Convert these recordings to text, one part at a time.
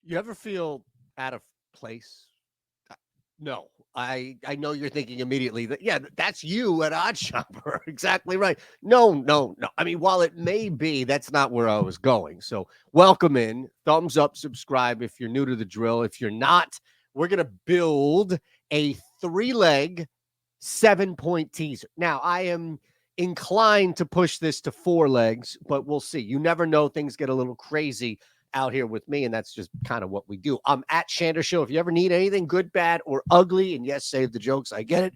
You ever feel out of place? No. I know you're thinking immediately that, yeah, that's you at OddsShopper. Exactly right. No, no, no. I mean, while it may be, that's not where I was going. So welcome in. Thumbs up, subscribe if you're new to the drill. If you're not, we're going to build a 3-leg 7-point teaser. Now, I am inclined to push this to 4 legs, but we'll see. You never know. Things get a little crazy out here with me, and that's just kind of what we do. I'm at Shander Show. If you ever need anything good, bad, or ugly, and yes, save the jokes, I get it,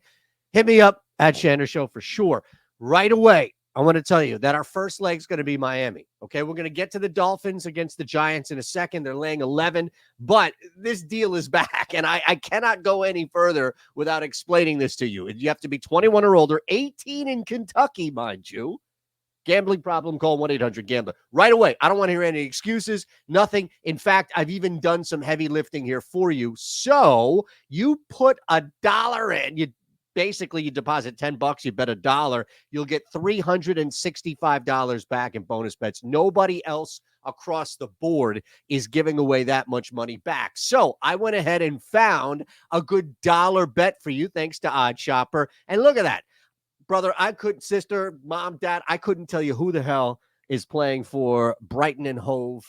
hit me up at Shander Show for sure. Right away, I want to tell you that our first leg is going to be Miami. Okay, we're going to get to the Dolphins against the Giants in a second. They're laying 11, but this deal is back, and I cannot go any further without explaining this to you. You have to be 21 or older, 18 in Kentucky, mind you. Gambling problem, call 1-800-GAMBLER. Right away. I don't want to hear any excuses, nothing. In fact, I've even done some heavy lifting here for you. So you put $1 in. You deposit $10, you bet $1. You'll get $365 back in bonus bets. Nobody else across the board is giving away that much money back. So I went ahead and found a good dollar bet for you, thanks to OddsShopper. And look at that. Brother, sister, mom, dad, I couldn't tell you who the hell is playing for Brighton and Hove.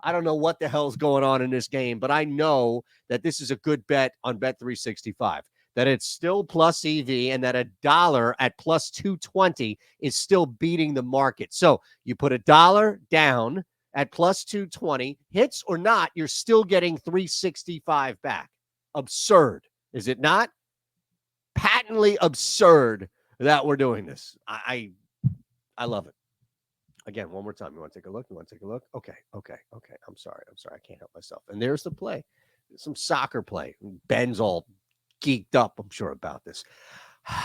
I don't know what the hell's going on in this game, but I know that this is a good bet on Bet365, that it's still plus EV and that $1 at plus 220 is still beating the market. So you put $1 down at plus 220, hits or not, you're still getting 365 back. Absurd, is it not? Patently absurd that we're doing this. I love it. Again, one more time. You want to take a look? Okay. I'm sorry. I can't help myself. And there's the play. Some soccer play. Ben's all geeked up, I'm sure, about this.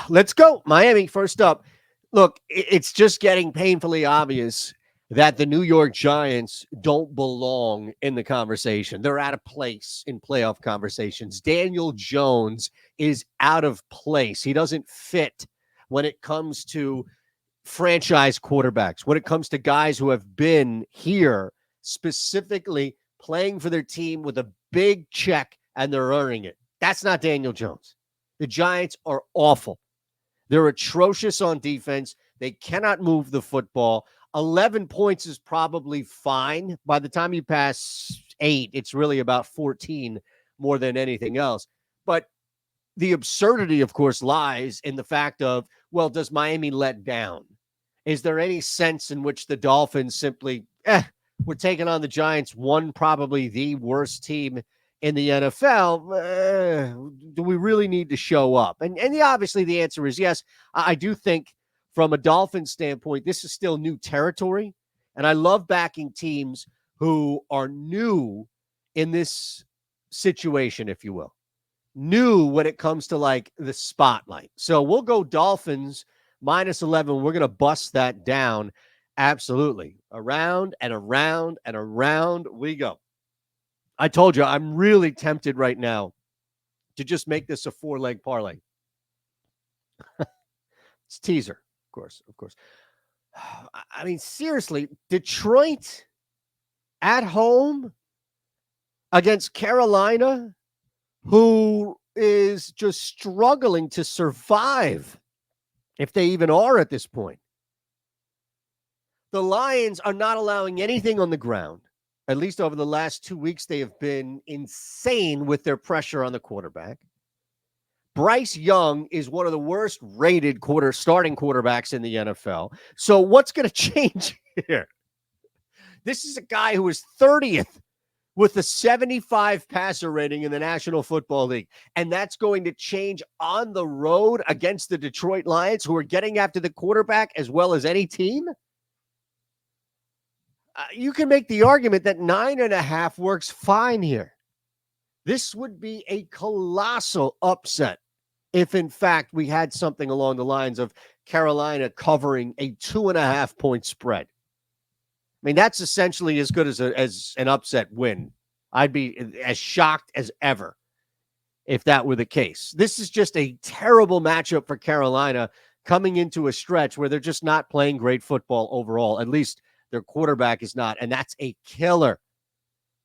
Let's go. Miami, first up. Look, it's just getting painfully obvious that the New York Giants don't belong in the conversation. They're out of place in playoff conversations. Daniel Jones is out of place. He doesn't fit when it comes to franchise quarterbacks, when it comes to guys who have been here specifically playing for their team with a big check and they're earning it. That's not Daniel Jones. The Giants are awful. They're atrocious on defense. They cannot move the football. 11 points is probably fine. By the time you pass 8, it's really about 14 more than anything else. But the absurdity, of course, lies in the fact of, well, does Miami let down? Is there any sense in which the Dolphins simply, we're taking on the Giants, probably the worst team in the NFL? Do we really need to show up? And obviously the answer is yes. I do think from a Dolphins standpoint, this is still new territory. And I love backing teams who are new in this situation, if you will. New when it comes to like the spotlight. So we'll go Dolphins minus 11. We're going to bust that down. Absolutely. Around and around and around we go. I told you, I'm really tempted right now to just make this a 4-leg parlay. It's teaser, of course. I mean, seriously, Detroit at home against Carolina, who is just struggling to survive, if they even are at this point. The Lions are not allowing anything on the ground. At least over the last 2 weeks, they have been insane with their pressure on the quarterback. Bryce Young is one of the worst rated starting quarterbacks in the NFL. So what's going to change here? This is a guy who is 30th with a 75 passer rating in the National Football League. And that's going to change on the road against the Detroit Lions, who are getting after the quarterback as well as any team. You can make the argument that 9.5 works fine here. This would be a colossal upset if, in fact, we had something along the lines of Carolina covering a 2.5-point spread. I mean, that's essentially as good as an upset win. I'd be as shocked as ever if that were the case. This is just a terrible matchup for Carolina coming into a stretch where they're just not playing great football overall. At least their quarterback is not, and that's a killer.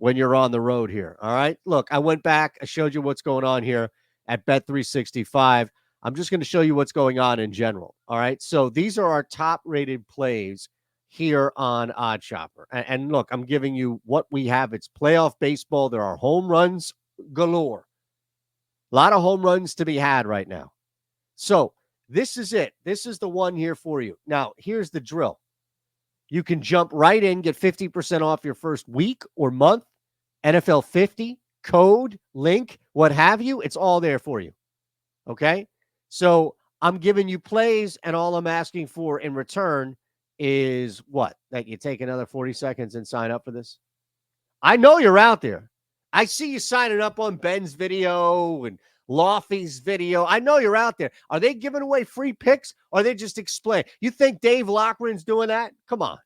when you're on the road here. All right. Look, I went back. I showed you what's going on here at Bet365. I'm just going to show you what's going on in general. All right. So these are our top rated plays here on OddsShopper. And look, I'm giving you what we have. It's playoff baseball. There are home runs galore. A lot of home runs to be had right now. So this is it. This is the one here for you. Now, here's the drill. You can jump right in, get 50% off your first week or month. NFL 50, code, link, what have you. It's all there for you. Okay? So I'm giving you plays, and all I'm asking for in return is what? That you take another 40 seconds and sign up for this? I know you're out there. I see you signing up on Ben's video and Lofty's video. I know you're out there. Are they giving away free picks, or are they just explain? You think Dave Loughran's doing that? Come on.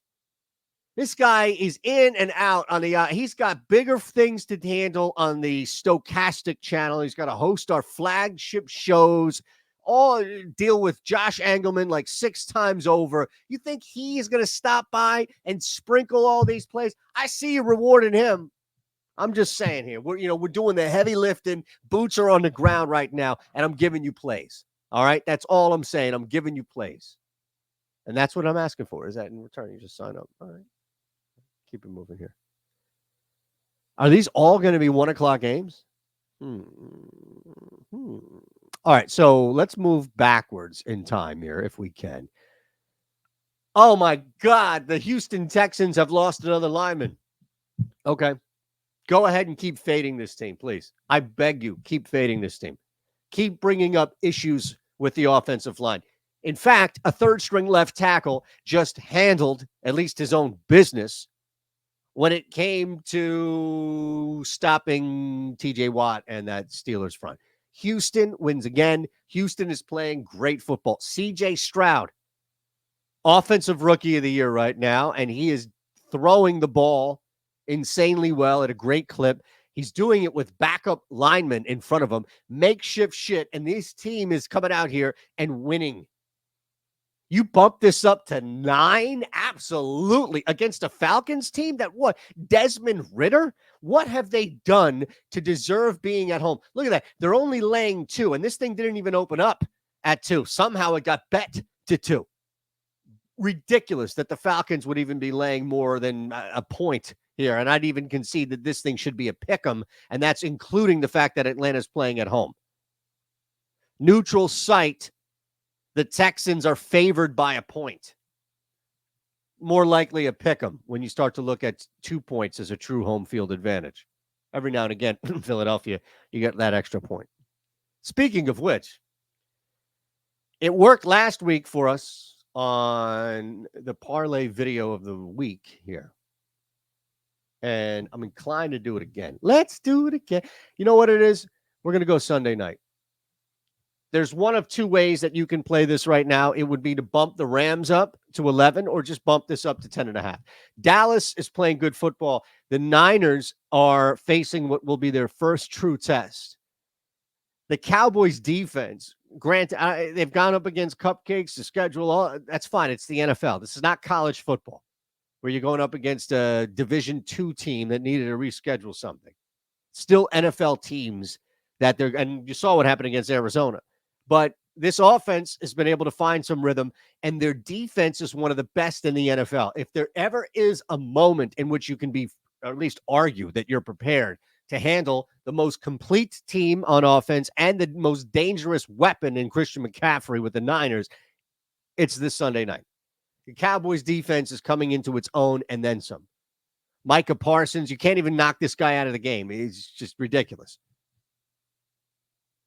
This guy is in and out on the he's got bigger things to handle on the Stochastic channel. He's got to host our flagship shows, all deal with Josh Engelman like 6 times over. You think he is going to stop by and sprinkle all these plays? I see you rewarding him. I'm just saying here, we're doing the heavy lifting. Boots are on the ground right now, and I'm giving you plays. All right, that's all I'm saying. I'm giving you plays, and that's what I'm asking for. Is that in return? You just sign up. All right. Keep it moving here. Are these all going to be 1 o'clock games? All right, so let's move backwards in time here if we can. Oh, my God. The Houston Texans have lost another lineman. Okay. Go ahead and keep fading this team, please. I beg you, keep fading this team. Keep bringing up issues with the offensive line. In fact, a third-string left tackle just handled at least his own business when it came to stopping TJ Watt and that Steelers front. Houston wins again. Houston is playing great football. CJ Stroud, offensive rookie of the year right now, and he is throwing the ball insanely well at a great clip. He's doing it with backup linemen in front of him, makeshift shit, and this team is coming out here and winning. You bump this up to 9? Absolutely. Against a Falcons team that what? Desmond Ridder? What have they done to deserve being at home? Look at that. They're only laying 2, and this thing didn't even open up at 2. Somehow it got bet to 2. Ridiculous that the Falcons would even be laying more than a point here, and I'd even concede that this thing should be a pick'em, and that's including the fact that Atlanta's playing at home. Neutral site. The Texans are favored by a point. More likely a pick 'em when you start to look at 2 points as a true home field advantage. Every now and again, in Philadelphia, you get that extra point. Speaking of which, it worked last week for us on the parlay video of the week here. And I'm inclined to do it again. Let's do it again. You know what it is? We're going to go Sunday night. There's one of 2 ways that you can play this right now. It would be to bump the Rams up to 11 or just bump this up to 10.5. Dallas is playing good football. The Niners are facing what will be their first true test. The Cowboys defense, granted, they've gone up against cupcakes, the schedule, that's fine. It's the NFL. This is not college football where you're going up against a Division II team that needed to reschedule something. Still NFL teams that they're, and you saw what happened against Arizona. But this offense has been able to find some rhythm, and their defense is one of the best in the NFL. If there ever is a moment in which you can be, or at least argue that you're prepared to handle the most complete team on offense and the most dangerous weapon in Christian McCaffrey with the Niners, it's this Sunday night. The Cowboys defense is coming into its own and then some. Micah Parsons, you can't even knock this guy out of the game. He's just ridiculous.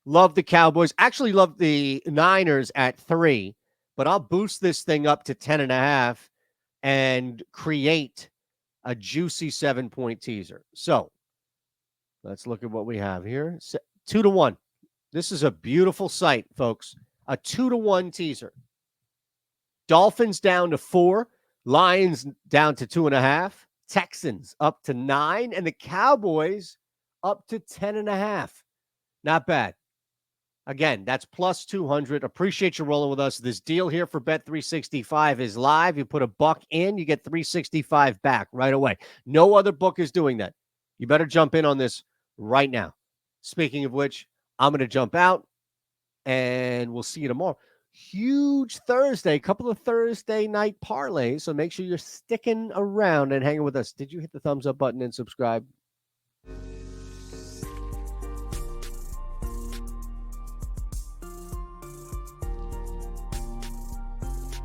Love the Cowboys. Actually love the Niners at 3, but I'll boost this thing up to 10.5 and create a juicy 7-point teaser. So let's look at what we have here. 2-1. This is a beautiful sight, folks. A 2-1 teaser. Dolphins down to 4, Lions down to 2.5, Texans up to 9, and the Cowboys up to 10.5. Not bad. Again, that's plus 200. Appreciate you rolling with us. This deal here for Bet365 is live. You put $1 in, you get $365 back right away. No other book is doing that. You better jump in on this right now. Speaking of which, I'm going to jump out, and we'll see you tomorrow. Huge Thursday, couple of Thursday night parlays. So make sure you're sticking around and hanging with us. Did you hit the thumbs up button and subscribe?